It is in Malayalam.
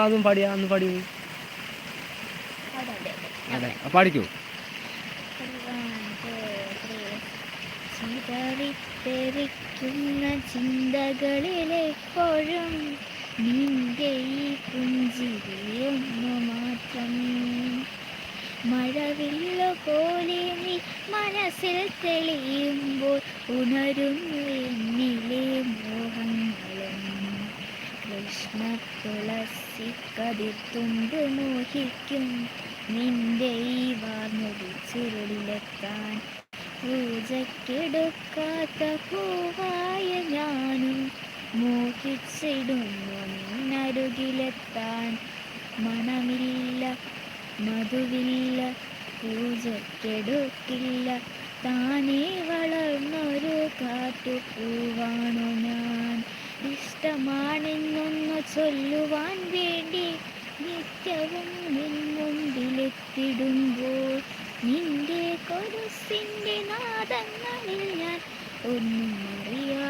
അതും പാടിയാ ഒന്ന് പാടി അതെ പാടിക്കൂ. ചിതറിത്തെറിക്കുന്ന ചിന്തകളിലെപ്പോഴും നിന്റെ ഈ പുഞ്ചിരിയൊന്നു മാത്രം. മഴവില്ല പോലെ നീ മനസ്സിൽ തെളിയുമ്പോൾ ഉണരുന്നു എന്നിലെ മോഹങ്ങളും. കൃഷ്ണ തുളസി കതിർത്തുണ്ട് മോഹിക്കും നിന്റെ ഈ വാർമുടി ചുരുളിലെത്താൻ. പൂജക്കെടുക്കാത്ത പൂവായ ഞാനും മോഹിച്ചിടുന്നു നിന്നരുകിലെത്താൻ. മണമില്ല മധുവില്ല പൂജക്കെടുക്കില്ല താനേ വളർന്നൊരു കാട്ടുപൂവാണു ഞാൻ. ഇഷ്ടമാണെന്നൊന്നു ചൊല്ലുവാൻ വേണ്ടി നിത്യവും നിൻ മുമ്പിലെത്തിടുമ്പോൾ നിന്റെ കൊലുസിൻ്റെ നാദങ്ങളിൽ ഞാൻ ഒന്നും അറിയാ